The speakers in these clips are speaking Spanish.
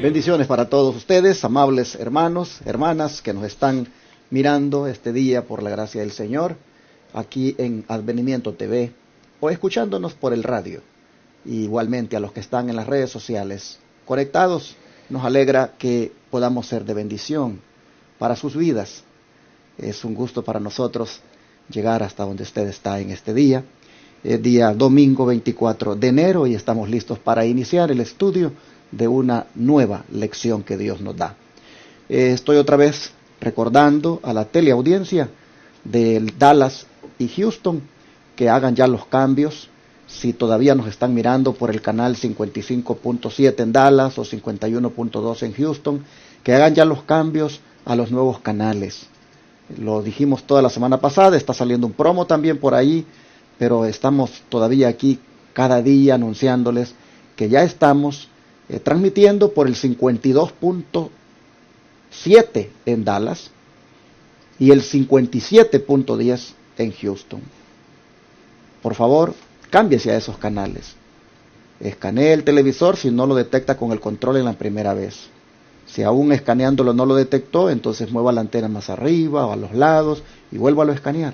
Bendiciones para todos ustedes, amables hermanos, hermanas que nos están mirando este día por la gracia del Señor, aquí en Advenimiento TV o escuchándonos por el radio. Igualmente a los que están en las redes sociales conectados, nos alegra que podamos ser de bendición para sus vidas. Es un gusto para nosotros llegar hasta donde usted está en este día. Es día domingo 24 de enero y estamos listos para iniciar el estudio de una nueva lección que Dios nos da. Estoy otra vez recordando a la teleaudiencia de Dallas y Houston que hagan ya los cambios. Si todavía nos están mirando por el canal 55.7 en Dallas o 51.2 en Houston, que hagan ya los cambios a los nuevos canales. Lo dijimos toda la semana pasada, está saliendo un promo también por ahí, pero estamos todavía aquí cada día anunciándoles que ya estamos transmitiendo por el 52.7 en Dallas y el 57.10 en Houston. Por favor, cámbiese a esos canales. Escanee el televisor si no lo detecta con el control en la primera vez. Si aún escaneándolo no lo detectó, entonces mueva la antena más arriba o a los lados y vuélvalo a escanear.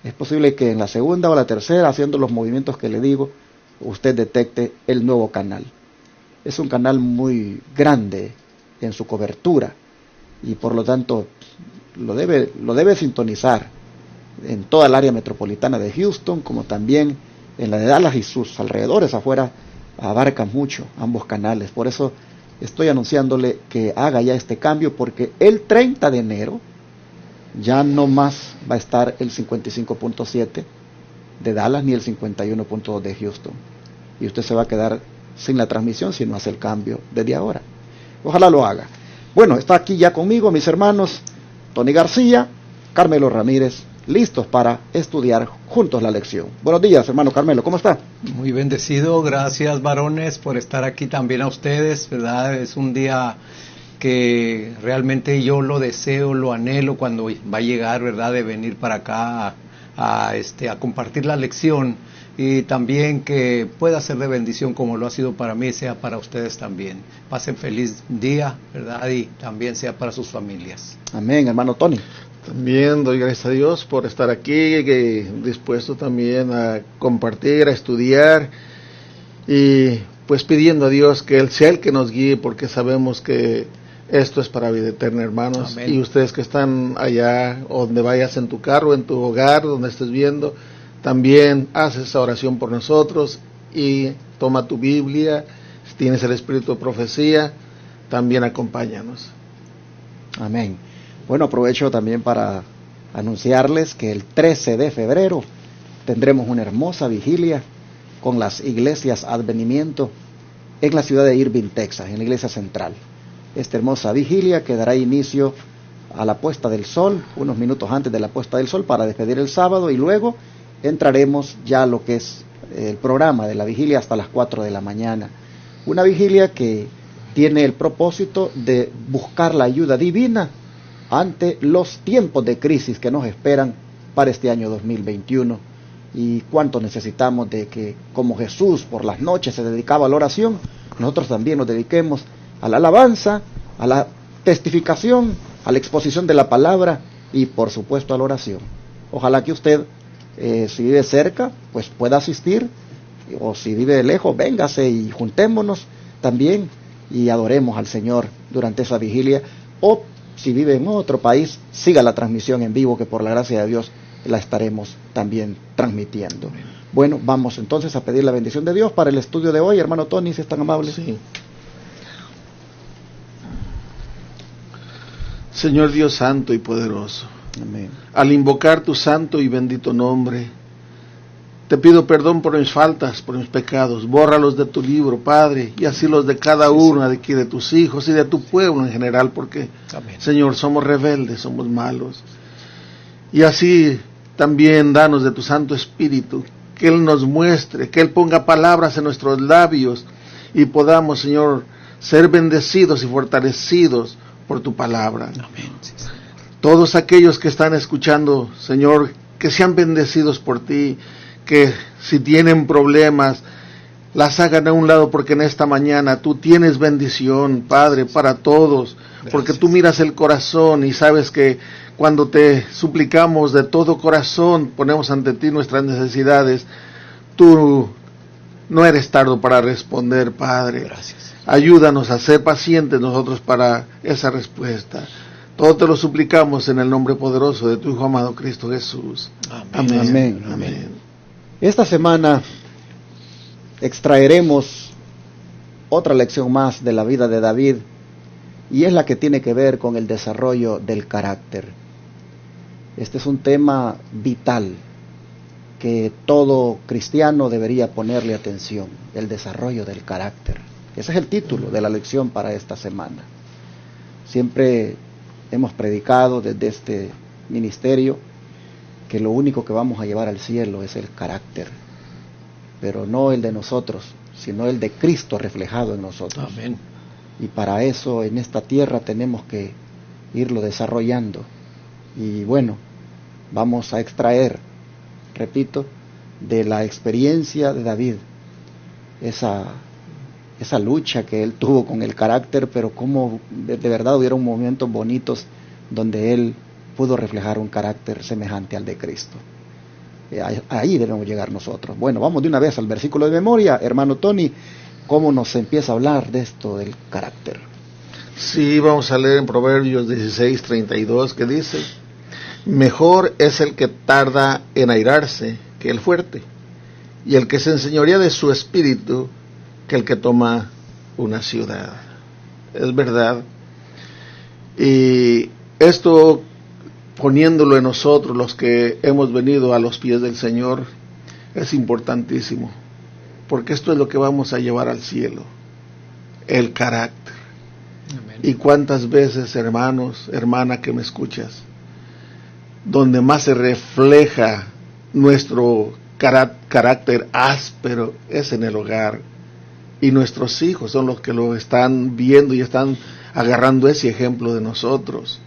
Es posible que en la segunda o la tercera, haciendo los movimientos que le digo, usted detecte el nuevo canal. Es un canal muy grande en su cobertura y por lo tanto lo debe sintonizar en toda el área metropolitana de Houston, como también en la de Dallas y sus alrededores. Afuera abarcan mucho ambos canales. Por eso estoy anunciándole que haga ya este cambio, porque el 30 de enero ya no más va a estar el 55.7 de Dallas ni el 51.2 de Houston. Y usted se va a quedar sin la transmisión si no hace el cambio desde ahora. Ojalá lo haga. Bueno, está aquí ya conmigo mis hermanos Tony García, Carmelo Ramírez, listos para estudiar juntos la lección. Buenos días, hermano Carmelo, ¿cómo está? Muy bendecido, gracias varones por estar aquí también a ustedes, ¿verdad? Es un día que realmente yo lo deseo, lo anhelo cuando va a llegar, ¿verdad? De venir para acá a compartir la lección y también que pueda ser de bendición como lo ha sido para mí, sea para ustedes también. Pasen feliz día, ¿verdad? Y también sea para sus familias. Amén, hermano Tony. También doy gracias a Dios por estar aquí, dispuesto también a compartir, a estudiar y pues pidiendo a Dios que Él sea el que nos guíe, porque sabemos que esto es para vida eterna, hermanos. Amén. Y ustedes que están allá, o donde vayas, en tu carro, en tu hogar, donde estés viendo, también haz esa oración por nosotros y toma tu Biblia, si tienes el espíritu de profecía, también acompáñanos. Amén. Bueno, aprovecho también para anunciarles que el 13 de febrero tendremos una hermosa vigilia con las iglesias Advenimiento en la ciudad de Irving, Texas, en la iglesia central. Esta hermosa vigilia que dará inicio a la puesta del sol, unos minutos antes de la puesta del sol, para despedir el sábado, y luego entraremos ya a lo que es el programa de la vigilia hasta las 4 de la mañana. Una vigilia que tiene el propósito de buscar la ayuda divina ante los tiempos de crisis que nos esperan para este año 2021. Y cuánto necesitamos de que, como Jesús por las noches se dedicaba a la oración, nosotros también nos dediquemos a la alabanza, a la testificación, a la exposición de la palabra y por supuesto a la oración. Ojalá que usted, si vive cerca, pues pueda asistir, o si vive lejos, véngase y juntémonos también y adoremos al Señor durante esa vigilia. O si vive en otro país, siga la transmisión en vivo, que por la gracia de Dios la estaremos también transmitiendo. Bueno, vamos entonces a pedir la bendición de Dios para el estudio de hoy. Hermano Tony, si es tan amable. Sí. Señor Dios santo y poderoso, amén. Al invocar tu santo y bendito nombre, te pido perdón por mis faltas, por mis pecados. Bórralos de tu libro, Padre, y así los de cada uno de aquí, de tus hijos y de tu pueblo en general, porque, amén, Señor, somos rebeldes, somos malos. Y así también danos de tu Santo Espíritu, que Él nos muestre, que Él ponga palabras en nuestros labios y podamos, Señor, ser bendecidos y fortalecidos por tu palabra. Amén. Todos aquellos que están escuchando, Señor, que sean bendecidos por ti, que si tienen problemas, las hagan a un lado, porque en esta mañana tú tienes bendición, Padre, para todos, porque tú miras el corazón y sabes que cuando te suplicamos de todo corazón, ponemos ante ti nuestras necesidades, tú no eres tardo para responder, Padre. Gracias. Ayúdanos a ser pacientes nosotros para esa respuesta. Todo te lo suplicamos en el nombre poderoso de tu Hijo amado Cristo Jesús. Amén. Amén. Amén. Esta semana extraeremos otra lección más de la vida de David, y es la que tiene que ver con el desarrollo del carácter. Este es un tema vital que todo cristiano debería ponerle atención, el desarrollo del carácter. Ese es el título de la lección para esta semana. Siempre hemos predicado desde este ministerio que lo único que vamos a llevar al cielo es el carácter, pero no el de nosotros, sino el de Cristo reflejado en nosotros. Amén. Y para eso en esta tierra tenemos que irlo desarrollando. Y bueno, vamos a extraer, repito, de la experiencia de David, esa lucha que él tuvo con el carácter, pero cómo de verdad hubieron momentos bonitos donde él pudo reflejar un carácter semejante al de Cristo. Ahí debemos llegar nosotros. Bueno, vamos de una vez al versículo de memoria, hermano Tony, ¿cómo nos empieza a hablar de esto del carácter? Sí, vamos a leer en Proverbios 16:32, que dice: mejor es el que tarda en airarse que el fuerte, y el que se enseñorea de su espíritu que el que toma una ciudad. Es verdad. Y esto, poniéndolo en nosotros, los que hemos venido a los pies del Señor, es importantísimo, porque esto es lo que vamos a llevar al cielo, el carácter. Amén. Y cuántas veces, hermanos, hermana que me escuchas, donde más se refleja nuestro carácter áspero es en el hogar, y nuestros hijos son los que lo están viendo y están agarrando ese ejemplo de nosotros.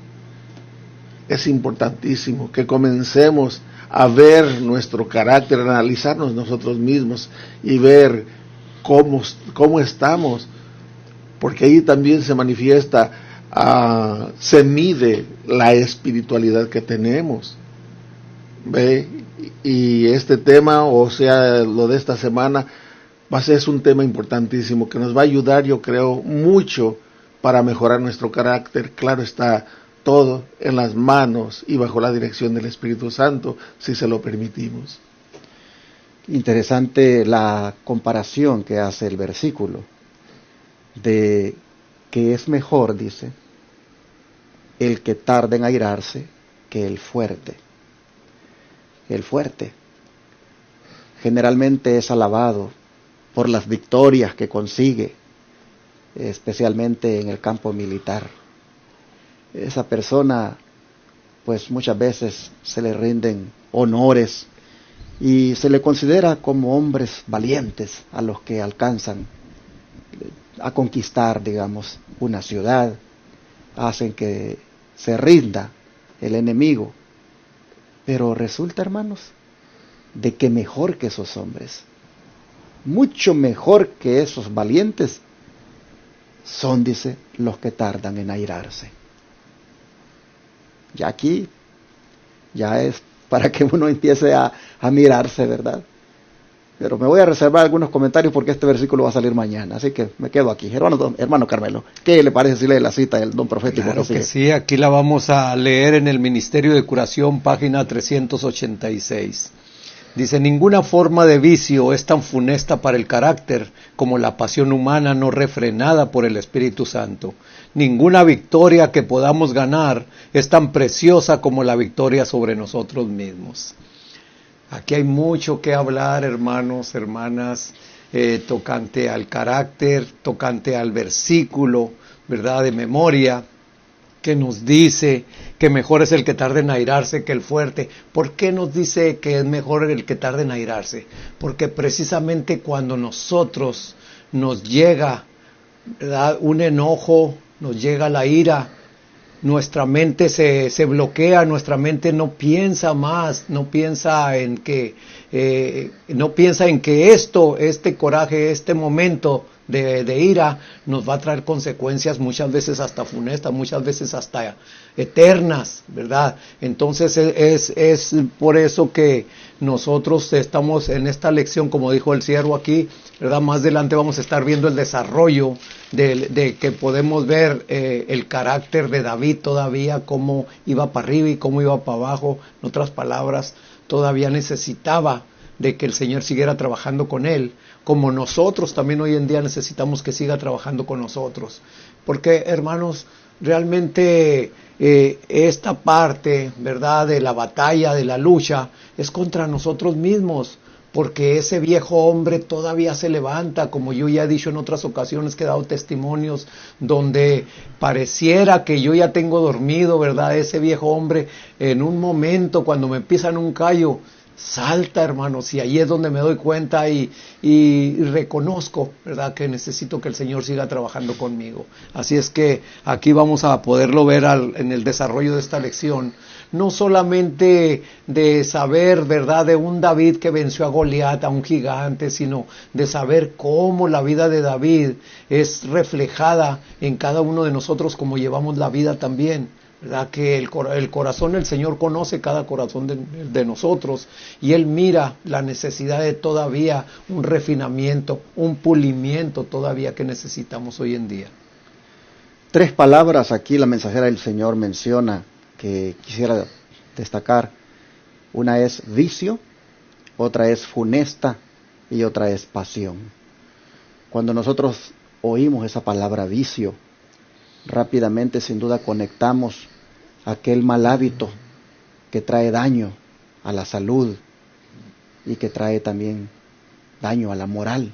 Es importantísimo que comencemos a ver nuestro carácter, a analizarnos nosotros mismos y ver cómo estamos, porque ahí también se manifiesta, se mide la espiritualidad que tenemos. ¿Ve? Y este tema, o sea, lo de esta semana, es un tema importantísimo que nos va a ayudar, yo creo, mucho para mejorar nuestro carácter. Claro está, todo en las manos y bajo la dirección del Espíritu Santo, si se lo permitimos. Interesante la comparación que hace el versículo, de que es mejor, dice, el que tarda en airarse que el fuerte. El fuerte generalmente es alabado por las victorias que consigue, especialmente en el campo militar. Esa persona, pues muchas veces se le rinden honores y se le considera como hombres valientes a los que alcanzan a conquistar, digamos, una ciudad, hacen que se rinda el enemigo. Pero resulta, hermanos, de que mejor que esos hombres, mucho mejor que esos valientes, son, dice, los que tardan en airarse. Ya aquí, ya es para que uno empiece a mirarse, ¿verdad? Pero me voy a reservar algunos comentarios porque este versículo va a salir mañana, así que me quedo aquí. Hermano Carmelo, ¿qué le parece si lee la cita del don profético? Claro que sí, aquí la vamos a leer en el Ministerio de Curación, página 386. Dice: ninguna forma de vicio es tan funesta para el carácter como la pasión humana no refrenada por el Espíritu Santo. Ninguna victoria que podamos ganar es tan preciosa como la victoria sobre nosotros mismos. Aquí hay mucho que hablar, hermanos, hermanas, tocante al carácter, tocante al versículo, ¿verdad?, de memoria, que nos dice que mejor es el que tarde en airarse que el fuerte. ¿Por qué nos dice que es mejor el que tarde en airarse? Porque precisamente cuando nosotros nos llega, ¿verdad?, un enojo, nos llega la ira, nuestra mente se bloquea, nuestra mente no piensa más, no piensa en que este coraje, este momento de ira nos va a traer consecuencias muchas veces hasta funestas, muchas veces hasta eternas, ¿verdad? Entonces es por eso que nosotros estamos en esta lección, como dijo el siervo aquí, ¿verdad? Más adelante vamos a estar viendo el desarrollo de que podemos ver el carácter de David todavía, cómo iba para arriba y cómo iba para abajo. En otras palabras, todavía necesitaba de que el Señor siguiera trabajando con él, como nosotros también hoy en día necesitamos que siga trabajando con nosotros. Porque, hermanos, realmente esta parte, ¿verdad?, de la batalla, de la lucha, es contra nosotros mismos, porque ese viejo hombre todavía se levanta, como yo ya he dicho en otras ocasiones que he dado testimonios, donde pareciera que yo ya tengo dormido, ¿verdad? Ese viejo hombre, en un momento, cuando me pisan un callo, salta, hermanos, y ahí es donde me doy cuenta y reconozco, ¿verdad?, que necesito que el Señor siga trabajando conmigo. Así es que aquí vamos a poderlo ver en el desarrollo de esta lección, no solamente de saber, ¿verdad?, de un David que venció a Goliat, a un gigante, sino de saber cómo la vida de David es reflejada en cada uno de nosotros, como llevamos la vida también. ¿Verdad? Que el corazón, el Señor conoce cada corazón de nosotros y Él mira la necesidad de todavía un refinamiento, un pulimiento todavía que necesitamos hoy en día. 3 palabras aquí la mensajera del Señor menciona que quisiera destacar. Una es vicio, otra es funesta y otra es pasión. Cuando nosotros oímos esa palabra vicio, rápidamente sin duda conectamos aquel mal hábito que trae daño a la salud y que trae también daño a la moral.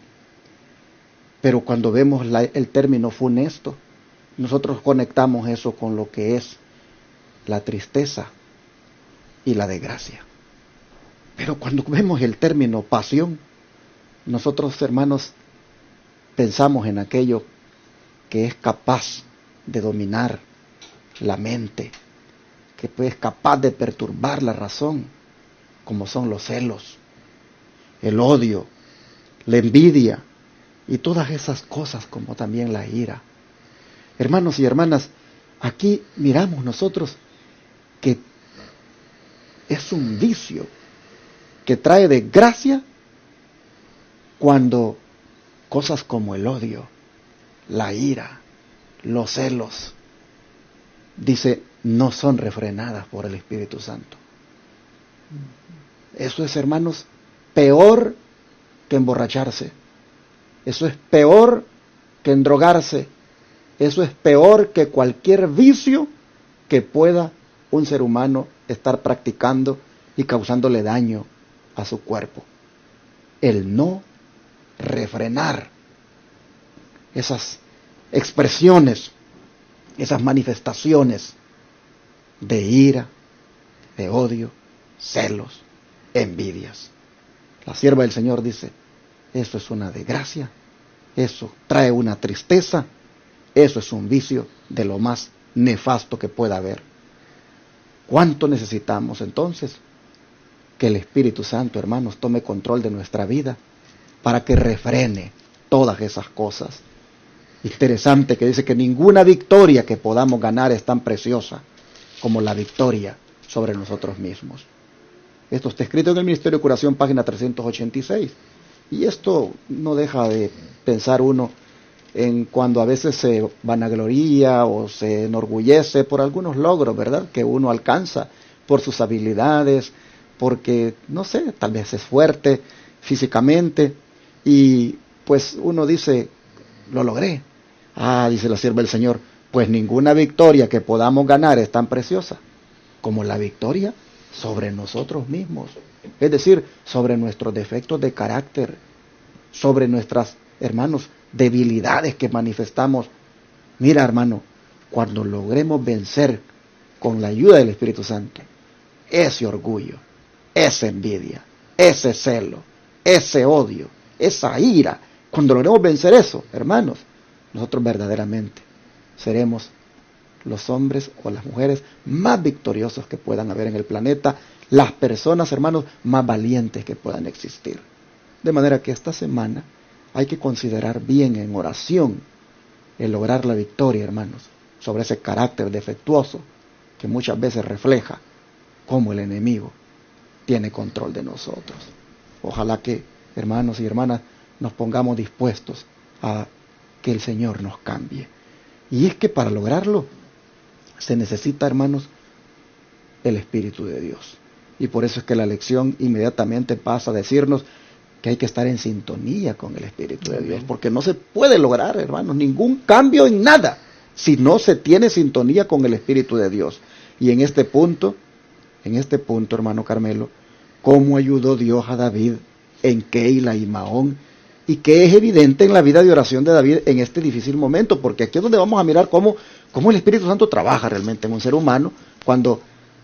Pero cuando vemos el término funesto, nosotros conectamos eso con lo que es la tristeza y la desgracia. Pero cuando vemos el término pasión, nosotros, hermanos, pensamos en aquello que es capaz de dominar la mente, que es capaz de perturbar la razón, como son los celos, el odio, la envidia y todas esas cosas, como también la ira. Hermanos y hermanas, aquí miramos nosotros que es un vicio que trae desgracia cuando cosas como el odio, la ira, los celos, dice, no son refrenadas por el Espíritu Santo. Eso es, hermanos, peor que emborracharse. Eso es peor que endrogarse. Eso es peor que cualquier vicio que pueda un ser humano estar practicando y causándole daño a su cuerpo. El no refrenar esas expresiones, esas manifestaciones de ira, de odio, celos, envidias. La sierva del Señor dice, eso es una desgracia, eso trae una tristeza, eso es un vicio de lo más nefasto que pueda haber. ¿Cuánto necesitamos entonces que el Espíritu Santo, hermanos, tome control de nuestra vida para que refrene todas esas cosas? Interesante que dice que ninguna victoria que podamos ganar es tan preciosa como la victoria sobre nosotros mismos. Esto está escrito en el Ministerio de Curación, página 386. Y esto no deja de pensar uno en cuando a veces se vanagloria o se enorgullece por algunos logros, ¿verdad?, que uno alcanza por sus habilidades, porque, no sé, tal vez es fuerte físicamente y pues uno dice, lo logré. Dice la sierva del Señor, pues ninguna victoria que podamos ganar es tan preciosa como la victoria sobre nosotros mismos. Es decir, sobre nuestros defectos de carácter, sobre nuestras, hermanos, debilidades que manifestamos. Mira, hermano, cuando logremos vencer con la ayuda del Espíritu Santo ese orgullo, esa envidia, ese celo, ese odio, esa ira, cuando logremos vencer eso, hermanos, nosotros verdaderamente seremos los hombres o las mujeres más victoriosos que puedan haber en el planeta, las personas, hermanos, más valientes que puedan existir. De manera que esta semana hay que considerar bien en oración el lograr la victoria, hermanos, sobre ese carácter defectuoso que muchas veces refleja cómo el enemigo tiene control de nosotros. Ojalá que, hermanos y hermanas, nos pongamos dispuestos a que el Señor nos cambie. Y es que para lograrlo se necesita, hermanos, el Espíritu de Dios. Y por eso es que la lección inmediatamente pasa a decirnos que hay que estar en sintonía con el Espíritu de Dios, porque no se puede lograr, hermanos, ningún cambio en nada si no se tiene sintonía con el Espíritu de Dios. Y en este punto, hermano Carmelo, cómo ayudó Dios a David en Keila y Maón, y que es evidente en la vida de oración de David en este difícil momento, porque aquí es donde vamos a mirar cómo el Espíritu Santo trabaja realmente en un ser humano cuando,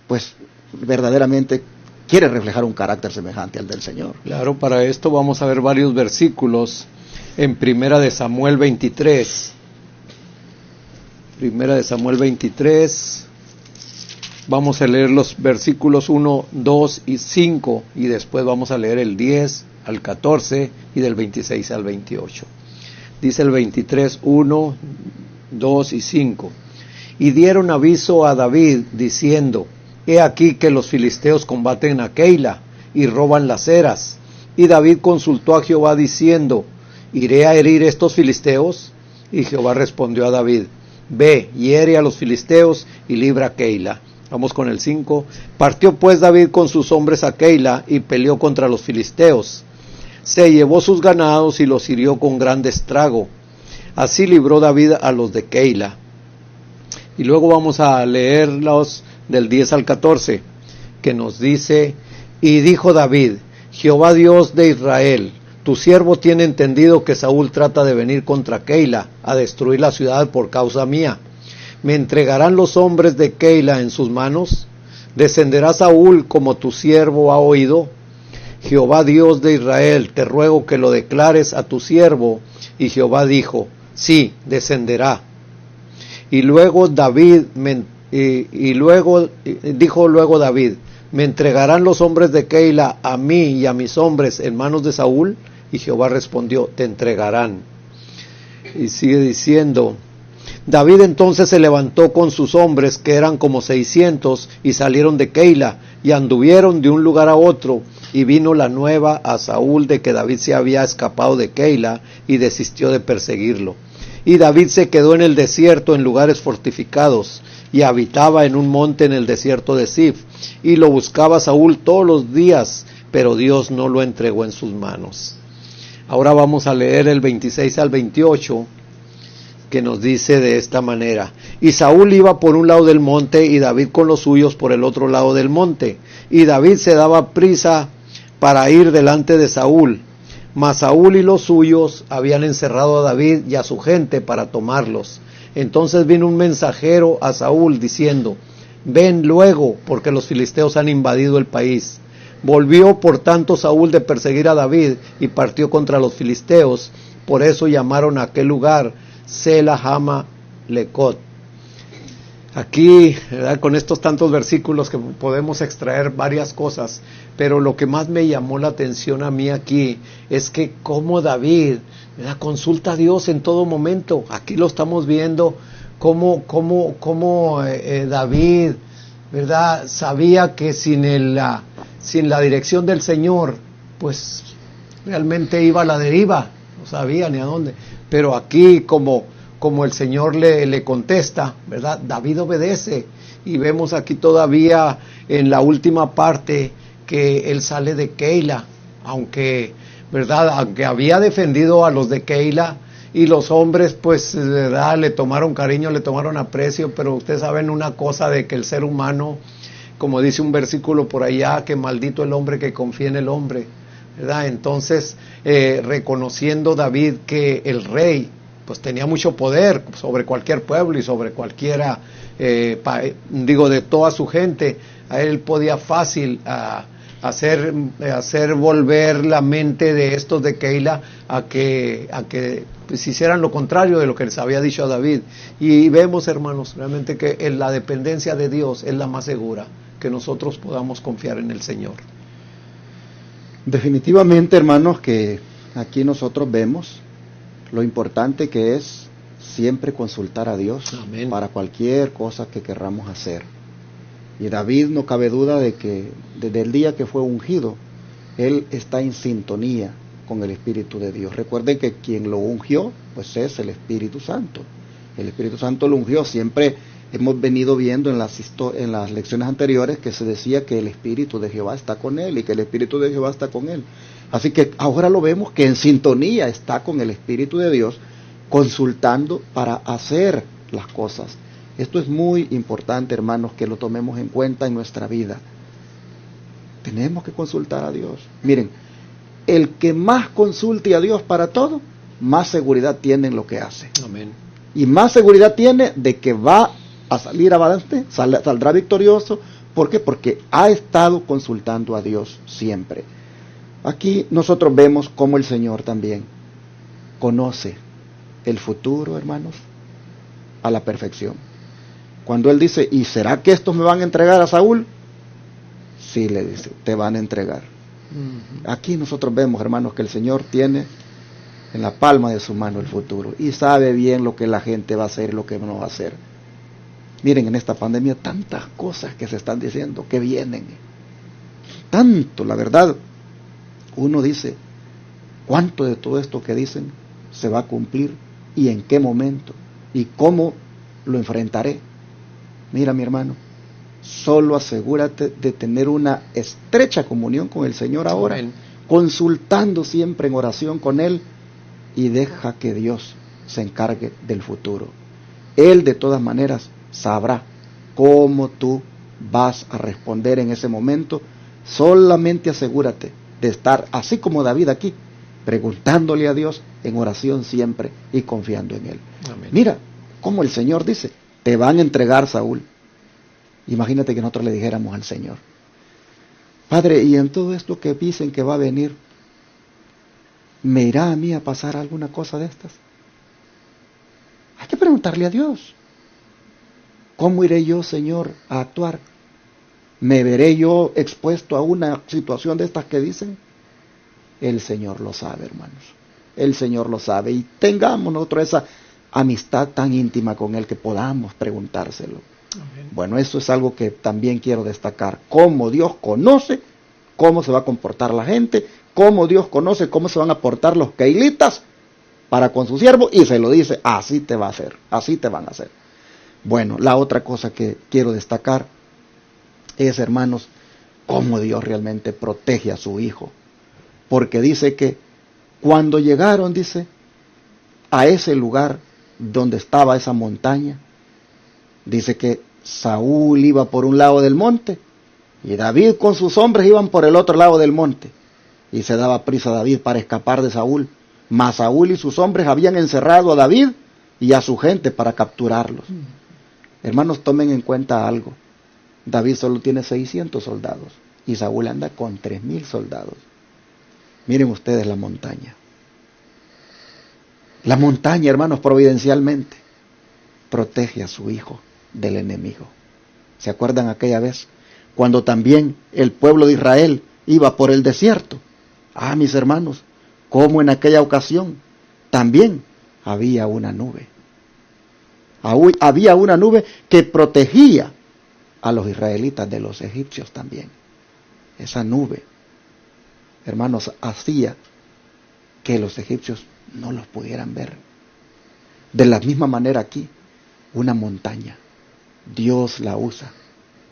pues, verdaderamente quiere reflejar un carácter semejante al del Señor. Claro, para esto vamos a ver varios versículos en Primera de Samuel 23. Primera de Samuel 23. Vamos a leer los versículos 1, 2 y 5 y después vamos a leer el 10 al 14 y del 26 al 28. Dice el 23, 1, 2 y 5. Y dieron aviso a David diciendo: He aquí que los filisteos combaten a Keila y roban las eras. Y David consultó a Jehová diciendo: ¿Iré a herir estos filisteos? Y Jehová respondió a David: Ve, hiere a los filisteos y libra a Keila. Vamos con el 5. Partió pues David con sus hombres a Keila y peleó contra los filisteos. Se llevó sus ganados y los hirió con gran estrago. Así libró David a los de Keila. Y luego vamos a leerlos del 10 al 14, que nos dice: Y dijo David: Jehová Dios de Israel, tu siervo tiene entendido que Saúl trata de venir contra Keila a destruir la ciudad por causa mía. ¿Me entregarán los hombres de Keila en sus manos? ¿Descenderá Saúl como tu siervo ha oído? Jehová Dios de Israel, te ruego que lo declares a tu siervo. Y Jehová dijo: Sí, descenderá. Y luego dijo David: ¿Me entregarán los hombres de Keila a mí y a mis hombres en manos de Saúl? Y Jehová respondió: Te entregarán. Y sigue diciendo: David entonces se levantó con sus hombres, que eran como 600, y salieron de Keila, y anduvieron de un lugar a otro, y vino la nueva a Saúl de que David se había escapado de Keila, y desistió de perseguirlo. Y David se quedó en el desierto, en lugares fortificados, y habitaba en un monte en el desierto de Zif, y lo buscaba Saúl todos los días, pero Dios no lo entregó en sus manos. Ahora vamos a leer el 26 al 28, que nos dice de esta manera: Y Saúl iba por un lado del monte, y David con los suyos por el otro lado del monte. Y David se daba prisa para ir delante de Saúl, mas Saúl y los suyos habían encerrado a David y a su gente para tomarlos. Entonces vino un mensajero a Saúl diciendo: Ven luego, porque los filisteos han invadido el país. Volvió por tanto Saúl de perseguir a David y partió contra los filisteos. Por eso llamaron a aquel lugar Sela Lecot. Aquí, ¿verdad?, con estos tantos versículos que podemos extraer varias cosas, pero lo que más me llamó la atención a mí aquí es que cómo David, ¿verdad?, consulta a Dios en todo momento. Aquí lo estamos viendo cómo David, ¿verdad?, sabía que sin la dirección del Señor, pues realmente iba a la deriva, no sabía ni a dónde. Pero aquí como el Señor le contesta, ¿verdad?, David obedece. Y vemos aquí todavía en la última parte que él sale de Keila, aunque había defendido a los de Keila, y los hombres, pues, ¿verdad?, le tomaron cariño, le tomaron aprecio, pero ustedes saben una cosa, de que el ser humano, como dice un versículo por allá, que maldito el hombre que confía en el hombre, ¿verdad? Entonces, reconociendo David que el rey, pues, tenía mucho poder sobre cualquier pueblo y sobre cualquiera, de toda su gente, a él podía fácil hacer volver la mente de estos de Keila a que pues, hicieran lo contrario de lo que les había dicho a David. Y vemos, hermanos, realmente que la dependencia de Dios es la más segura, que nosotros podamos confiar en el Señor. Definitivamente, hermanos, que aquí nosotros vemos lo importante que es siempre consultar a Dios. Amén. Para cualquier cosa que querramos hacer. Y David, no cabe duda de que desde el día que fue ungido, él está en sintonía con el Espíritu de Dios. Recuerden que quien lo ungió, pues es el Espíritu Santo. El Espíritu Santo lo ungió. Siempre hemos venido viendo en las lecciones anteriores que se decía que el Espíritu de Jehová está con él y que el Espíritu de Jehová está con él. Así que ahora lo vemos que en sintonía está con el Espíritu de Dios, consultando para hacer las cosas. Esto es muy importante, hermanos, que lo tomemos en cuenta en nuestra vida. Tenemos que consultar a Dios. Miren, el que más consulte a Dios para todo, más seguridad tiene en lo que hace. Amén. Y más seguridad tiene de que va a salir adelante, saldrá victorioso. ¿Por qué? Porque ha estado consultando a Dios siempre. Aquí nosotros vemos cómo el Señor también conoce el futuro, hermanos, a la perfección. Cuando Él dice, ¿y será que estos me van a entregar a Saúl? Sí, le dice, te van a entregar. Aquí nosotros vemos, hermanos, que el Señor tiene en la palma de su mano el futuro y sabe bien lo que la gente va a hacer y lo que no va a hacer. Miren, en esta pandemia tantas cosas que se están diciendo, que vienen. Tanto, la verdad. Uno dice, ¿cuánto de todo esto que dicen se va a cumplir? ¿Y en qué momento? ¿Y cómo lo enfrentaré? Mira, mi hermano, solo asegúrate de tener una estrecha comunión con el Señor ahora, Amén. Consultando siempre en oración con Él, y deja que Dios se encargue del futuro. Él de todas maneras sabrá cómo tú vas a responder en ese momento. Solamente asegúrate de estar así como David aquí, preguntándole a Dios en oración siempre y confiando en Él. Amén. Mira cómo el Señor dice, te van a entregar, Saúl. Imagínate que nosotros le dijéramos al Señor, Padre, y en todo esto que dicen que va a venir, ¿me irá a mí a pasar alguna cosa de estas? Hay que preguntarle a Dios. ¿Cómo iré yo, Señor, a actuar? ¿Me veré yo expuesto a una situación de estas que dicen? El Señor lo sabe, hermanos. El Señor lo sabe. Y tengamos nosotros esa amistad tan íntima con Él que podamos preguntárselo. Amén. Bueno, eso es algo que también quiero destacar. Cómo Dios conoce cómo se va a comportar la gente, cómo Dios conoce cómo se van a portar los keilitas para con su siervo, y se lo dice, así te va a hacer, así te van a hacer. Bueno, la otra cosa que quiero destacar es, hermanos, cómo Dios realmente protege a su hijo. Porque dice que cuando llegaron, dice, a ese lugar donde estaba esa montaña, dice que Saúl iba por un lado del monte y David con sus hombres iban por el otro lado del monte. Y se daba prisa David para escapar de Saúl. Mas Saúl y sus hombres habían encerrado a David y a su gente para capturarlos. Hermanos, tomen en cuenta algo. David solo tiene 600 soldados y Saúl anda con 3000 soldados. Miren ustedes la montaña. La montaña, hermanos, providencialmente protege a su hijo del enemigo. ¿Se acuerdan aquella vez cuando también el pueblo de Israel iba por el desierto? Ah, mis hermanos, como en aquella ocasión también había una nube. Había una nube que protegía a los israelitas de los egipcios también. Esa nube, hermanos, hacía que los egipcios no los pudieran ver. De la misma manera aquí, una montaña, Dios la usa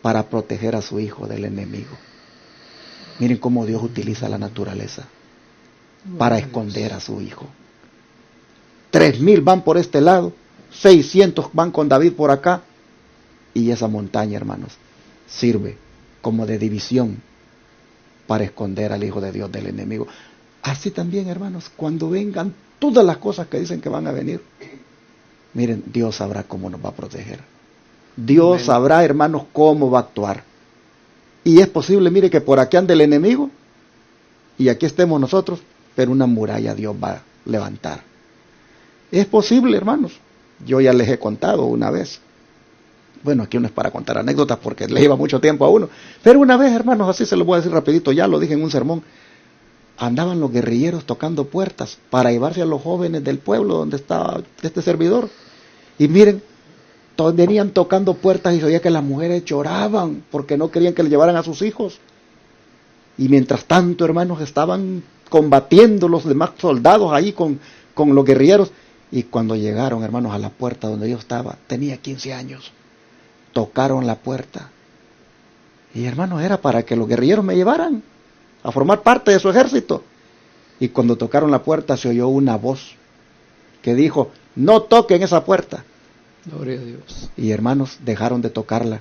para proteger a su hijo del enemigo. Miren cómo Dios utiliza la naturaleza para esconder a su hijo. 3000 van por este lado, 600 van con David por acá, y esa montaña, hermanos, sirve como de división para esconder al Hijo de Dios del enemigo. Así también, hermanos, cuando vengan todas las cosas que dicen que van a venir, miren, Dios sabrá cómo nos va a proteger. Dios sabrá, hermanos, cómo va a actuar. Y es posible, mire, que por aquí ande el enemigo y aquí estemos nosotros, pero una muralla Dios va a levantar. Es posible, hermanos. Yo ya les he contado una vez. Bueno, aquí no es para contar anécdotas porque le lleva mucho tiempo a uno. Pero una vez, hermanos, así se lo voy a decir rapidito, ya lo dije en un sermón. Andaban los guerrilleros tocando puertas para llevarse a los jóvenes del pueblo donde estaba este servidor. Y miren, todos venían tocando puertas y se oía que las mujeres lloraban porque no querían que le llevaran a sus hijos. Y mientras tanto, hermanos, estaban combatiendo los demás soldados ahí con los guerrilleros. Y cuando llegaron, hermanos, a la puerta donde yo estaba, tenía 15 años. Tocaron la puerta. Y hermanos, era para que los guerrilleros me llevaran a formar parte de su ejército. Y cuando tocaron la puerta se oyó una voz que dijo, no toquen esa puerta. Gloria a Dios. Y hermanos, dejaron de tocarla.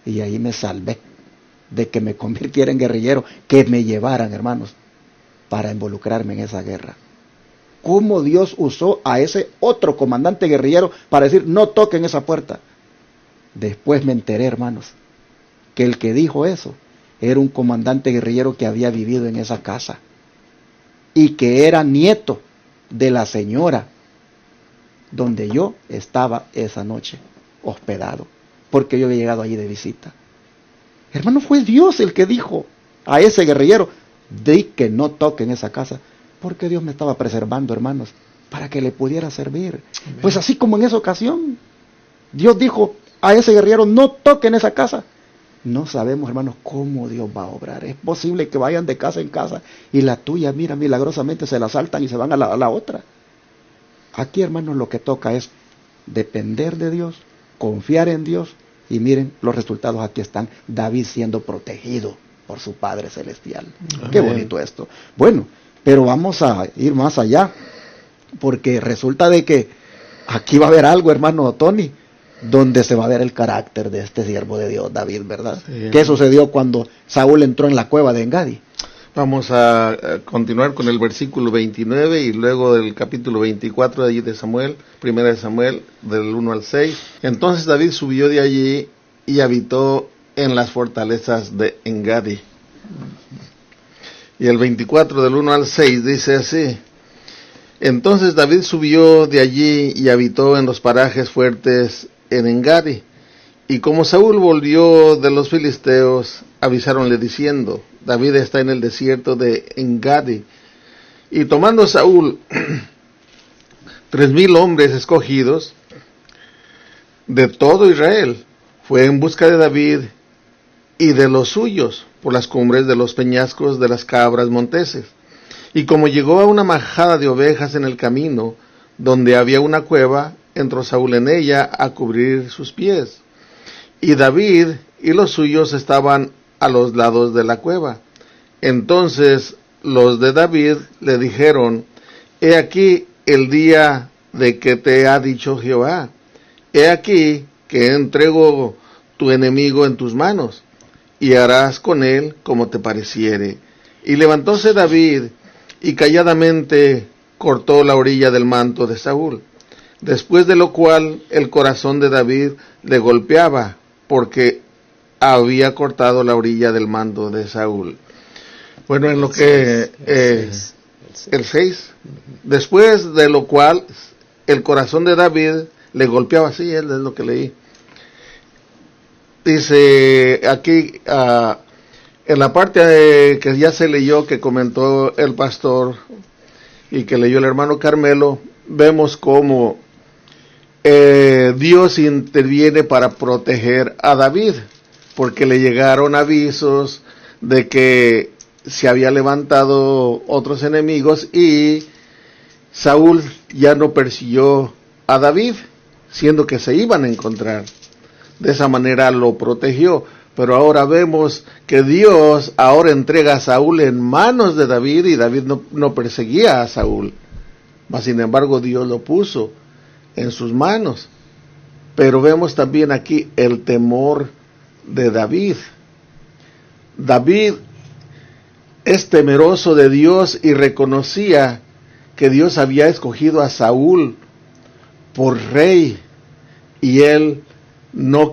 Y ahí me salvé de que me convirtiera en guerrillero, que me llevaran, hermanos, para involucrarme en esa guerra. ¿Cómo Dios usó a ese otro comandante guerrillero para decir, no toquen esa puerta? Después me enteré, hermanos, que el que dijo eso era un comandante guerrillero que había vivido en esa casa y que era nieto de la señora donde yo estaba esa noche hospedado, porque yo había llegado allí de visita. Hermano, fue Dios el que dijo a ese guerrillero, di que no toquen esa casa, porque Dios me estaba preservando, hermanos, para que le pudiera servir. Amén. Pues así como en esa ocasión, Dios dijo a ese guerrillero, no toquen esa casa. No sabemos, hermanos, cómo Dios va a obrar. Es posible que vayan de casa en casa y la tuya, mira, milagrosamente se la saltan y se van a la otra. Aquí, hermanos, lo que toca es depender de Dios, confiar en Dios, y miren, los resultados aquí están. David siendo protegido por su Padre Celestial. Amén. Qué bonito esto. Bueno, pero vamos a ir más allá, porque resulta de que aquí va a haber algo, hermano Tony, donde se va a ver el carácter de este siervo de Dios, David, ¿verdad? Sí. ¿Qué sucedió cuando Saúl entró en la cueva de Engadi? Vamos a continuar con el versículo 29 y luego del capítulo 24 de allí de Samuel, primera de Samuel, del 1 al 6. Entonces David subió de allí y habitó en las fortalezas de Engadi. Y el 24 del 1 al 6 dice así: Entonces David subió de allí y habitó en los parajes fuertes en Engadi. Y como Saúl volvió de los filisteos, avisáronle diciendo, David está en el desierto de Engadi. Y tomando Saúl 3,000 hombres escogidos de todo Israel, fue en busca de David y de los suyos por las cumbres de los peñascos de las cabras monteses. Y como llegó a una majada de ovejas en el camino, donde había una cueva, entró Saúl en ella a cubrir sus pies. Y David y los suyos estaban a los lados de la cueva. Entonces los de David le dijeron, he aquí el día de que te ha dicho Jehová, he aquí que entrego tu enemigo en tus manos, y harás con él como te pareciere. Y levantóse David, y calladamente cortó la orilla del manto de Saúl, después de lo cual el corazón de David le golpeaba, porque había cortado la orilla del manto de Saúl. Bueno, en lo que el 6, después de lo cual el corazón de David le golpeaba, sí, es lo que leí. Dice aquí, en la parte que ya se leyó, que comentó el pastor y que leyó el hermano Carmelo, vemos cómo Dios interviene para proteger a David, porque le llegaron avisos de que se había levantado otros enemigos y Saúl ya no persiguió a David, siendo que se iban a encontrar. De esa manera lo protegió. Pero ahora vemos que Dios ahora entrega a Saúl en manos de David, y David no perseguía a Saúl. Mas sin embargo Dios lo puso en sus manos. Pero vemos también aquí el temor de David. David es temeroso de Dios y reconocía que Dios había escogido a Saúl por rey, y él no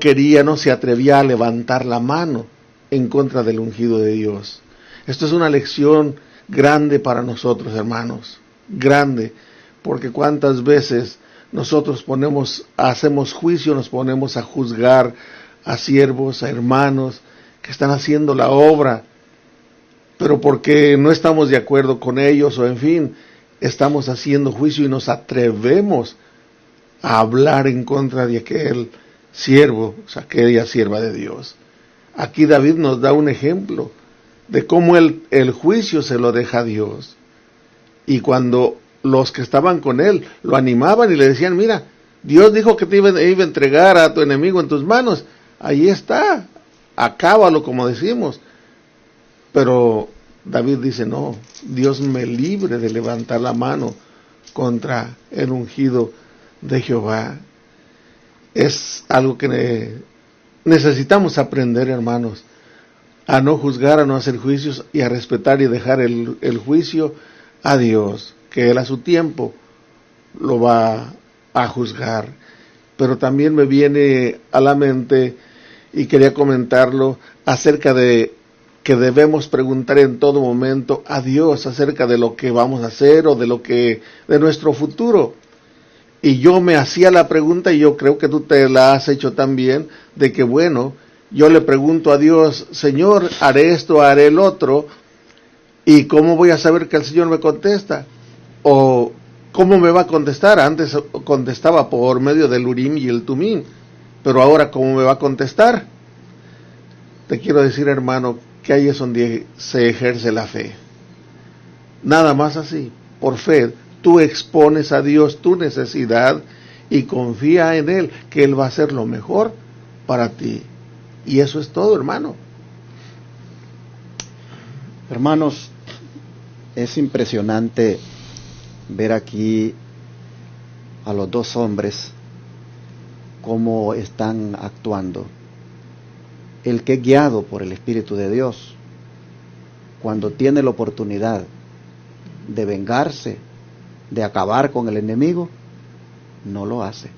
se atrevía a levantar la mano en contra del ungido de Dios. Esto es una lección grande para nosotros, hermanos, grande, porque cuántas veces nosotros hacemos juicio, nos ponemos a juzgar a siervos, a hermanos que están haciendo la obra, pero porque no estamos de acuerdo con ellos, o en fin, estamos haciendo juicio y nos atrevemos a hablar en contra de aquel siervo, o sea, aquella sierva de Dios. Aquí David nos da un ejemplo de cómo el juicio se lo deja a Dios. Y cuando los que estaban con él lo animaban y le decían, mira, Dios dijo que te iba a entregar a tu enemigo en tus manos, ahí está, acábalo, como decimos. Pero David dice, no, Dios me libre de levantar la mano contra el ungido de Jehová. Es algo que necesitamos aprender, hermanos, a no juzgar, a no hacer juicios y a respetar y dejar el juicio a Dios, que Él a su tiempo lo va a juzgar. Pero también me viene a la mente, y quería comentarlo, acerca de que debemos preguntar en todo momento a Dios acerca de lo que vamos a hacer o de nuestro futuro. Y yo me hacía la pregunta, y yo creo que tú te la has hecho también, de que bueno, yo le pregunto a Dios, Señor, haré esto, haré el otro, ¿y cómo voy a saber que el Señor me contesta? ¿O cómo me va a contestar? Antes contestaba por medio del Urim y el Tumim, pero ahora ¿cómo me va a contestar? Te quiero decir, hermano, que ahí es donde se ejerce la fe. Nada más así, por fe, tú expones a Dios tu necesidad y confía en Él, que Él va a hacer lo mejor para ti. Y eso es todo, hermano. Hermanos, es impresionante ver aquí a los dos hombres cómo están actuando. El que es guiado por el Espíritu de Dios, cuando tiene la oportunidad de vengarse, de acabar con el enemigo, no lo hace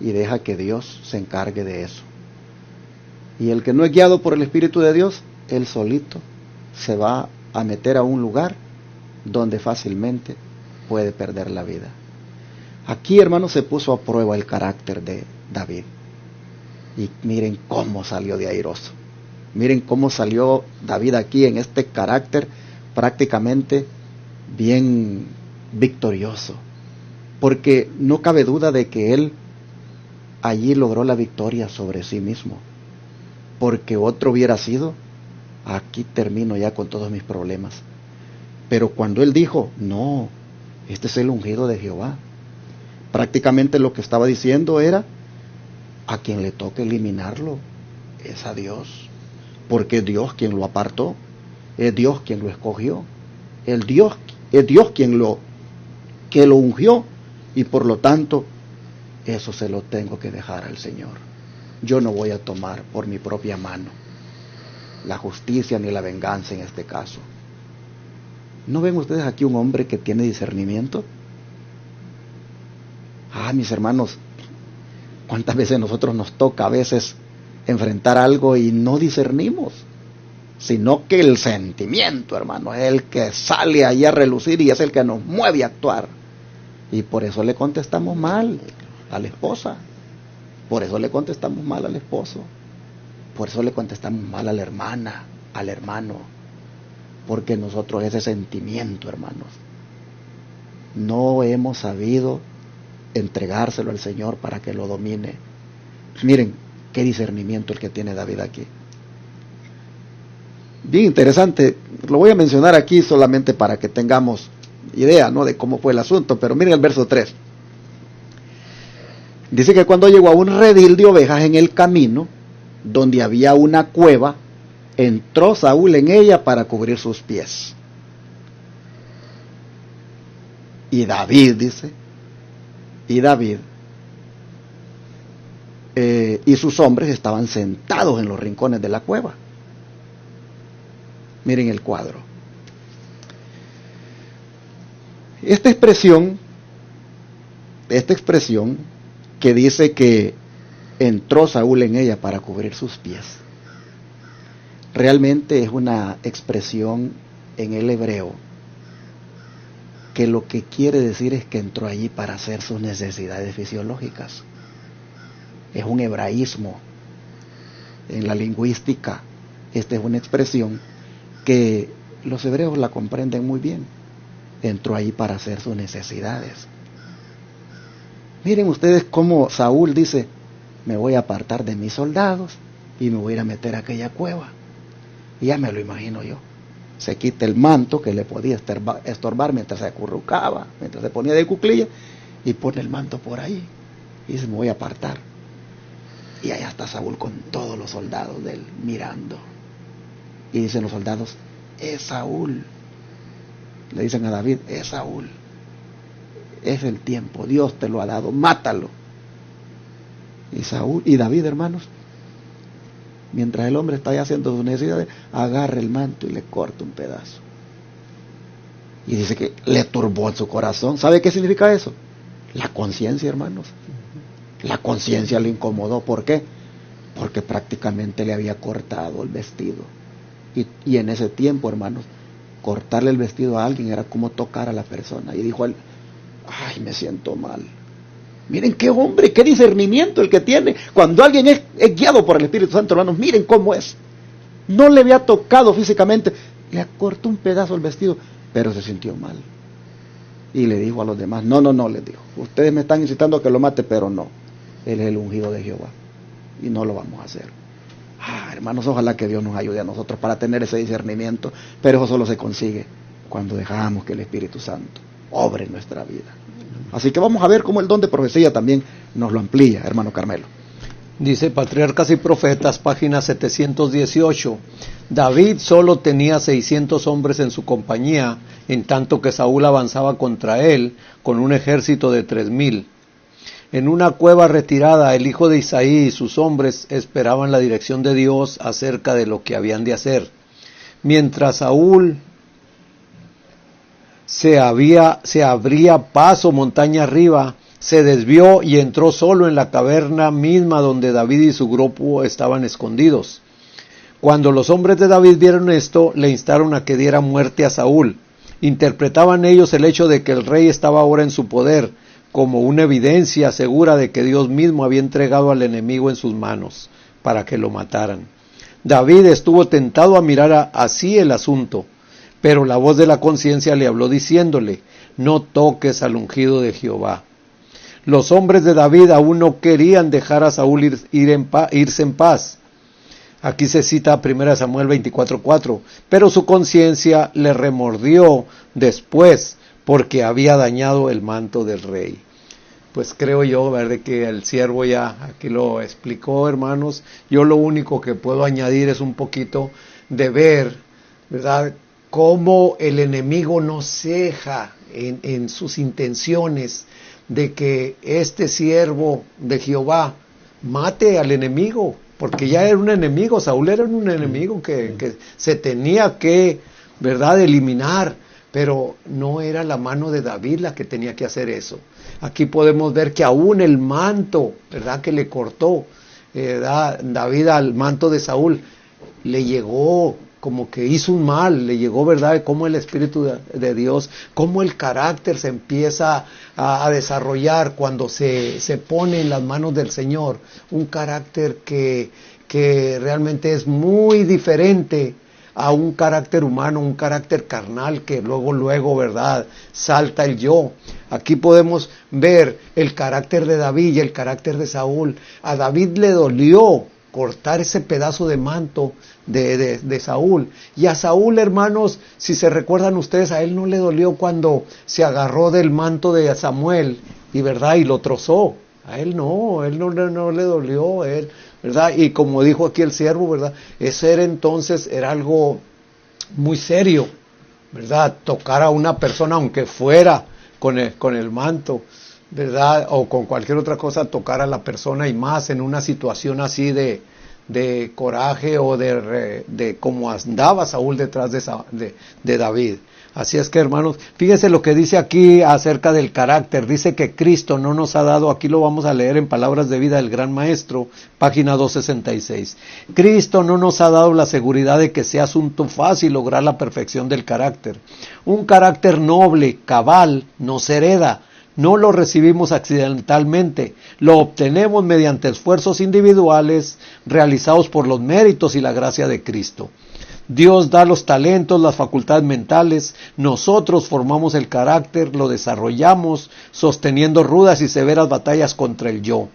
y deja que Dios se encargue de eso. Y el que no es guiado por el Espíritu de Dios, él solito se va a meter a un lugar donde fácilmente puede perder la vida. Aquí, hermanos, se puso a prueba el carácter de David. Y miren cómo salió de airoso. Miren cómo salió David aquí en este carácter prácticamente bien victorioso. Porque no cabe duda de que él allí logró la victoria sobre sí mismo. Porque otro hubiera sido, aquí termino ya con todos mis problemas. Pero cuando él dijo, no, este es el ungido de Jehová, prácticamente lo que estaba diciendo era, a quien le toque eliminarlo es a Dios, porque es Dios quien lo apartó, es Dios quien lo escogió, es Dios quien lo ungió, y por lo tanto eso se lo tengo que dejar al Señor. Yo no voy a tomar por mi propia mano la justicia ni la venganza en este caso. ¿No ven ustedes aquí un hombre que tiene discernimiento? Mis hermanos, ¿cuántas veces nosotros nos toca a veces enfrentar algo y no discernimos? Sino que el sentimiento, hermano, es el que sale ahí a relucir y es el que nos mueve a actuar. Y por eso le contestamos mal a la esposa. Por eso le contestamos mal al esposo. Por eso le contestamos mal a la hermana, al hermano. Porque nosotros ese sentimiento, hermanos, no hemos sabido entregárselo al Señor para que lo domine. Miren qué discernimiento el que tiene David aquí. Bien interesante, lo voy a mencionar aquí solamente para que tengamos idea, ¿no?, de cómo fue el asunto, pero miren el verso 3. Dice que cuando llegó a un redil de ovejas en el camino, donde había una cueva, entró Saúl en ella para cubrir sus pies. Y David, dice, y sus hombres estaban sentados en los rincones de la cueva. Miren el cuadro. Esta expresión que dice que entró Saúl en ella para cubrir sus pies, realmente es una expresión en el hebreo que lo que quiere decir es que entró allí para hacer sus necesidades fisiológicas. Es un hebraísmo. En la lingüística, esta es una expresión que los hebreos la comprenden muy bien. Entró allí para hacer sus necesidades. Miren ustedes cómo Saúl dice, me voy a apartar de mis soldados y me voy a ir a meter a aquella cueva. Y ya me lo imagino yo. Se quita el manto que le podía estorbar mientras se acurrucaba, mientras se ponía de cuclillas, y pone el manto por ahí. Y dice, me voy a apartar. Y allá está Saúl con todos los soldados de él mirando. Y dicen los soldados, es Saúl. Le dicen a David, es Saúl. Es el tiempo, Dios te lo ha dado, mátalo. Y Saúl y David, hermanos, mientras el hombre está ahí haciendo sus necesidades, agarra el manto y le corta un pedazo. Y dice que le turbó en su corazón. ¿Sabe qué significa eso? La conciencia, hermanos. La conciencia le incomodó. ¿Por qué? Porque prácticamente le había cortado el vestido. Y en ese tiempo, hermanos, cortarle el vestido a alguien era como tocar a la persona. Y dijo él, ay, me siento mal. Miren qué hombre, qué discernimiento el que tiene. Cuando alguien es guiado por el Espíritu Santo, hermanos, miren cómo es. No le había tocado físicamente, le cortó un pedazo el vestido, pero se sintió mal. Y le dijo a los demás, no, les dijo, ustedes me están incitando a que lo mate, pero no. Él es el ungido de Jehová y no lo vamos a hacer. Hermanos, ojalá que Dios nos ayude a nosotros para tener ese discernimiento, pero eso solo se consigue cuando dejamos que el Espíritu Santo obre en nuestra vida. Así que vamos a ver cómo el don de profecía también nos lo amplía, hermano Carmelo. Dice Patriarcas y Profetas, página 718. David solo tenía 600 hombres en su compañía, en tanto que Saúl avanzaba contra él con un ejército de 3000. En una cueva retirada, el hijo de Isaí y sus hombres esperaban la dirección de Dios acerca de lo que habían de hacer. Mientras Saúl se abría paso montaña arriba, se desvió y entró solo en la caverna misma donde David y su grupo estaban escondidos. Cuando los hombres de David vieron esto, le instaron a que diera muerte a Saúl. Interpretaban ellos el hecho de que el rey estaba ahora en su poder como una evidencia segura de que Dios mismo había entregado al enemigo en sus manos para que lo mataran. David estuvo tentado a mirar así el asunto, pero la voz de la conciencia le habló diciéndole, no toques al ungido de Jehová. Los hombres de David aún no querían dejar a Saúl irse en paz. Aquí se cita 1 Samuel 24:4, pero su conciencia le remordió después porque había dañado el manto del rey. Pues creo yo, ¿verdad?, que el siervo ya aquí lo explicó, hermanos. Yo lo único que puedo añadir es un poquito de ver, ¿verdad?, cómo el enemigo no ceja en sus intenciones de que este siervo de Jehová mate al enemigo, porque ya era un enemigo, Saúl era un enemigo que se tenía que, ¿verdad?, eliminar, pero no era la mano de David la que tenía que hacer eso. Aquí podemos ver que aún el manto, ¿verdad?, que le cortó David al manto de Saúl, le llegó como que hizo un mal, le llegó, ¿verdad?, como el Espíritu de Dios, como el carácter se empieza a desarrollar cuando se pone en las manos del Señor, un carácter que realmente es muy diferente a un carácter humano, un carácter carnal que luego, ¿verdad?, salta el yo. Aquí podemos ver el carácter de David y el carácter de Saúl. A David le dolió cortar ese pedazo de manto de Saúl. Y a Saúl, hermanos, si se recuerdan ustedes, a él no le dolió cuando se agarró del manto de Samuel y, ¿verdad?, y lo trozó. A él no le dolió, ¿verdad? Y como dijo aquí el siervo, ¿verdad?, ese era algo muy serio, ¿verdad?, tocar a una persona, aunque fuera con el manto, ¿verdad?, o con cualquier otra cosa, tocar a la persona, y más en una situación así de de coraje o de cómo andaba Saúl detrás de David. Así es que, hermanos, fíjese lo que dice aquí acerca del carácter. Dice que Cristo no nos ha dado, aquí lo vamos a leer en Palabras de Vida del Gran Maestro, página 266. Cristo no nos ha dado la seguridad de que sea asunto fácil lograr la perfección del carácter. Un carácter noble, cabal, nos hereda. No lo recibimos accidentalmente, lo obtenemos mediante esfuerzos individuales realizados por los méritos y la gracia de Cristo. Dios da los talentos, las facultades mentales, nosotros formamos el carácter, lo desarrollamos sosteniendo rudas y severas batallas contra el yo.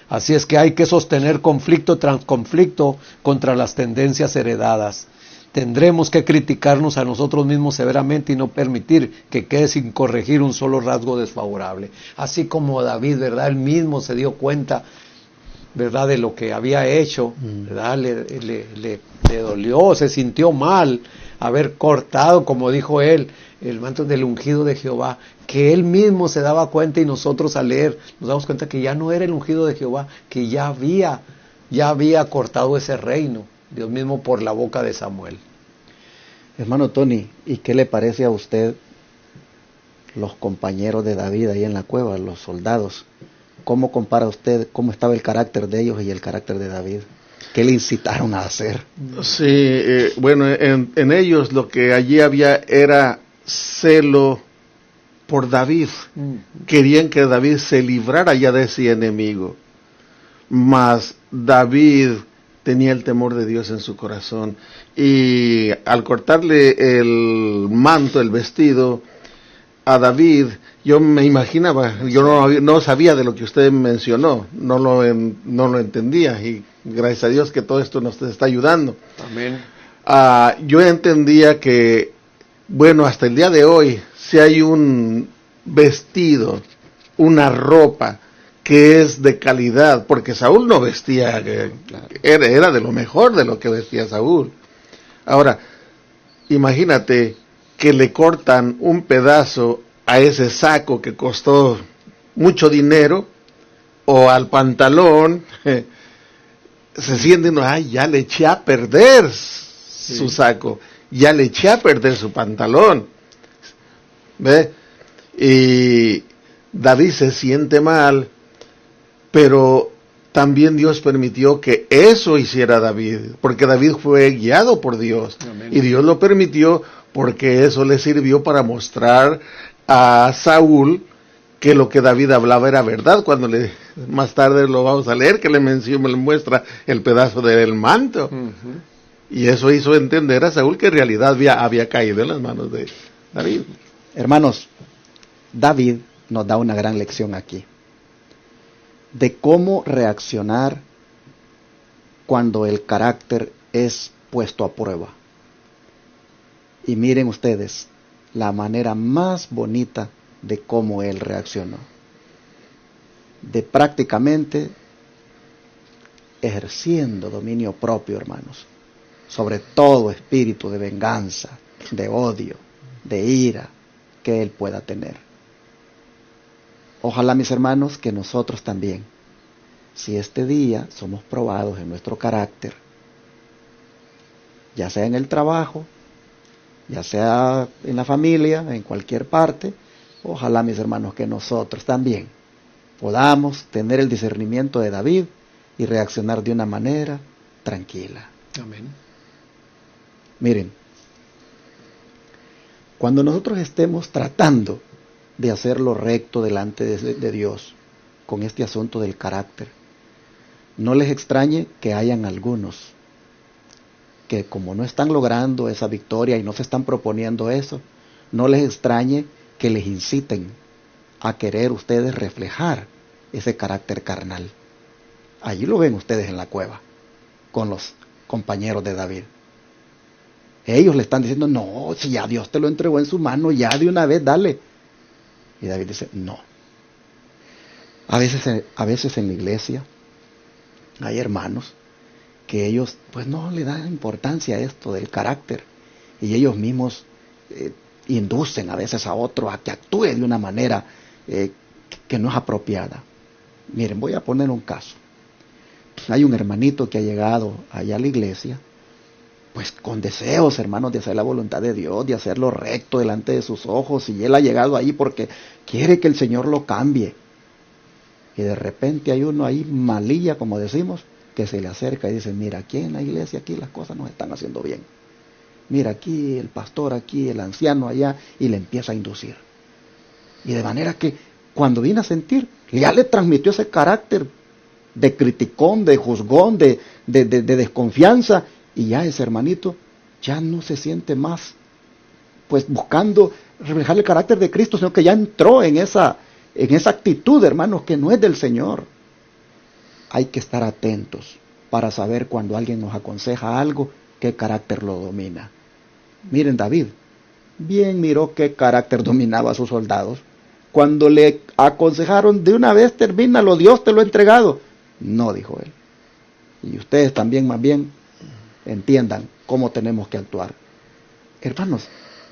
Así es que hay que sostener conflicto tras conflicto contra las tendencias heredadas. Tendremos que criticarnos a nosotros mismos severamente y no permitir que quede sin corregir un solo rasgo desfavorable. Así como David, ¿verdad? Él mismo se dio cuenta, ¿verdad?, de lo que había hecho, ¿verdad? Le dolió, se sintió mal haber cortado, como dijo él, el manto del ungido de Jehová, que él mismo se daba cuenta, y nosotros al leer nos damos cuenta que ya no era el ungido de Jehová, que ya había cortado ese reino, Dios mismo por la boca de Samuel. Hermano Tony, ¿y qué le parece a usted los compañeros de David ahí en la cueva, los soldados? ¿Cómo compara usted cómo estaba el carácter de ellos y el carácter de David? ¿Qué le incitaron a hacer? Sí, bueno, en ellos lo que allí había era celo por David. Querían que David se librara ya de ese enemigo. Mas David tenía el temor de Dios en su corazón. Y al cortarle el manto, el vestido, a David, yo me imaginaba, yo no sabía de lo que usted mencionó, no lo entendía, y gracias a Dios que todo esto nos está ayudando. Amén. Yo entendía que, bueno, hasta el día de hoy, si hay un vestido, una ropa que es de calidad, porque Saúl no vestía, era de lo mejor de lo que vestía Saúl. Ahora, imagínate que le cortan un pedazo a ese saco que costó mucho dinero, o al pantalón, se siente uno, ay, ya le eché a perder su saco, ya le eché a perder su pantalón. ¿Ve? Y David se siente mal, pero también Dios permitió que eso hiciera David, porque David fue guiado por Dios. Amén. Y Dios lo permitió porque eso le sirvió para mostrar a Saúl que lo que David hablaba era verdad. Cuando más tarde lo vamos a leer, que le muestra el pedazo del manto. Y eso hizo entender a Saúl que en realidad había caído en las manos de David. Hermanos, David nos da una gran lección aquí de cómo reaccionar cuando el carácter es puesto a prueba. Y miren ustedes la manera más bonita de cómo él reaccionó, de prácticamente ejerciendo dominio propio, hermanos, sobre todo espíritu de venganza, de odio, de ira que él pueda tener. Ojalá, mis hermanos, que nosotros también, si este día somos probados en nuestro carácter, ya sea en el trabajo, ya sea en la familia, en cualquier parte, ojalá, mis hermanos, que nosotros también podamos tener el discernimiento de David y reaccionar de una manera tranquila. Amén. Miren, cuando nosotros estemos tratando de hacer lo recto delante de Dios con este asunto del carácter, no les extrañe que hayan algunos que, como no están logrando esa victoria y no se están proponiendo eso, no les extrañe que les inciten a querer ustedes reflejar ese carácter carnal. Allí lo ven ustedes en la cueva con los compañeros de David. Ellos le están diciendo, no, si ya Dios te lo entregó en su mano, ya de una vez dale. Y David dice, no. A veces en la iglesia hay hermanos que ellos pues no le dan importancia a esto del carácter, y ellos mismos inducen a veces a otro a que actúe de una manera que no es apropiada. Miren, voy a poner un caso. hay un hermanito que ha llegado allá a la iglesia, pues con deseos, hermanos, de hacer la voluntad de Dios, de hacerlo recto delante de sus ojos, y él ha llegado ahí porque quiere que el Señor lo cambie. Y de repente hay uno ahí malilla, como decimos, que se le acerca y dice: mira, aquí en la iglesia, aquí las cosas no están haciendo bien. Mira, aquí el pastor, aquí el anciano allá, y le empieza a inducir. Y de manera que cuando viene a sentir, ya le transmitió ese carácter de criticón, de juzgón, de desconfianza, y ya ese hermanito ya no se siente más pues buscando reflejar el carácter de Cristo, sino que ya entró en esa actitud, hermanos, que no es del Señor. Hay que estar atentos para saber cuando alguien nos aconseja algo, qué carácter lo domina. Miren, David bien miró qué carácter dominaba a sus soldados. Cuando le aconsejaron: de una vez termínalo, Dios te lo ha entregado. No, dijo él. Y ustedes también, más bien, entiendan cómo tenemos que actuar. Hermanos,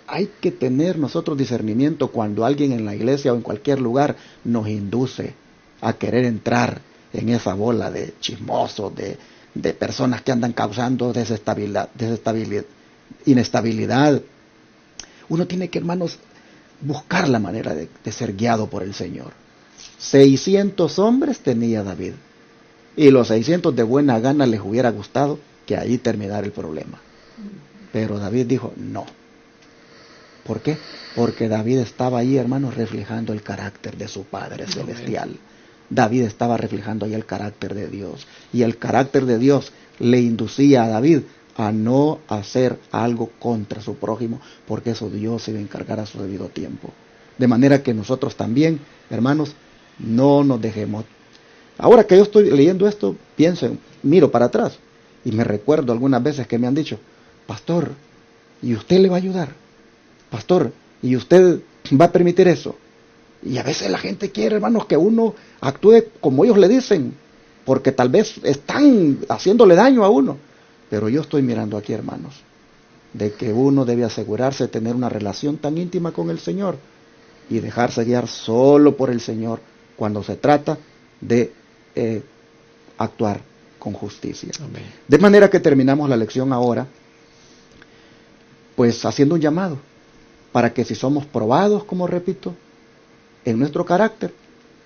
hay que tener nosotros discernimiento cuando alguien en la iglesia o en cualquier lugar nos induce a querer entrar en esa bola de chismosos, de personas que andan causando inestabilidad. Uno tiene que, hermanos, buscar la manera de ser guiado por el Señor. 600 hombres tenía David, y los 600 de buena gana les hubiera gustado que ahí terminara el problema. Pero David dijo: no. ¿Por qué? Porque David estaba ahí, hermanos, reflejando el carácter de su Padre Celestial. David estaba reflejando ahí el carácter de Dios. Y el carácter de Dios le inducía a David a no hacer algo contra su prójimo, porque eso Dios se iba a encargar a su debido tiempo. De manera que nosotros también, hermanos, no nos dejemos. Ahora que yo estoy leyendo esto, pienso, miro para atrás y me recuerdo algunas veces que me han dicho: pastor, ¿y usted le va a ayudar? Pastor, ¿y usted va a permitir eso? Y a veces la gente quiere, hermanos, que uno actúe como ellos le dicen, porque tal vez están haciéndole daño a uno. Pero yo estoy mirando aquí, hermanos, de que uno debe asegurarse de tener una relación tan íntima con el Señor y dejarse guiar solo por el Señor cuando se trata de actuar con justicia. Amén. De manera que terminamos la lección ahora, pues haciendo un llamado para que, si somos probados, como repito, en nuestro carácter,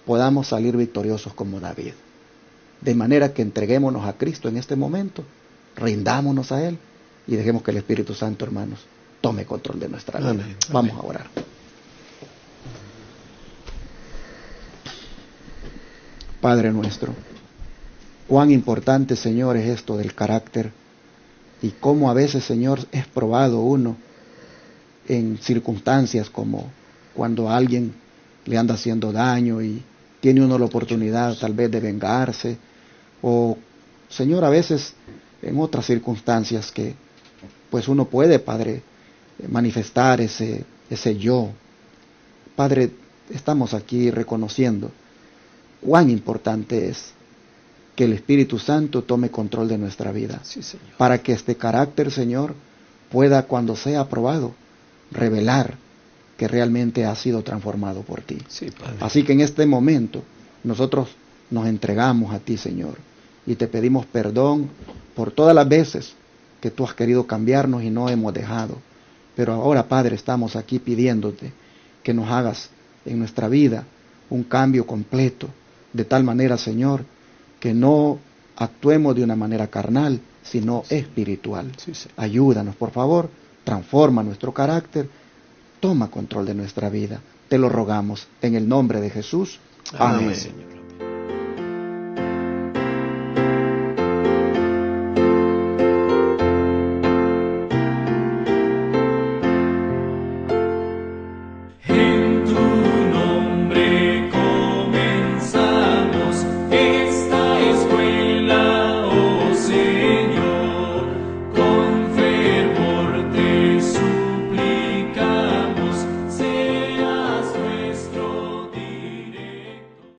podamos salir victoriosos como David. De manera que entreguémonos a Cristo en este momento, rindámonos a Él y dejemos que el Espíritu Santo, hermanos, tome control de nuestra vida. Amén. Vamos a orar. Padre nuestro, cuán importante, Señor, es esto del carácter, y cómo a veces, Señor, es probado uno en circunstancias como cuando a alguien le anda haciendo daño y tiene uno la oportunidad tal vez de vengarse, o, Señor, a veces en otras circunstancias que pues uno puede, Padre, manifestar ese yo. Padre, estamos aquí reconociendo cuán importante es que el Espíritu Santo tome control de nuestra vida, sí, Señor, para que este carácter, Señor, pueda, cuando sea aprobado, revelar que realmente ha sido transformado por ti. Sí, Padre. Así que en este momento nosotros nos entregamos a ti, Señor, y te pedimos perdón por todas las veces que tú has querido cambiarnos y no hemos dejado. Pero ahora, Padre, estamos aquí pidiéndote que nos hagas en nuestra vida un cambio completo, de tal manera, Señor, que no actuemos de una manera carnal, sino espiritual. Sí, sí. Ayúdanos, por favor, transforma nuestro carácter, toma control de nuestra vida. Te lo rogamos en el nombre de Jesús. Amén. Amén.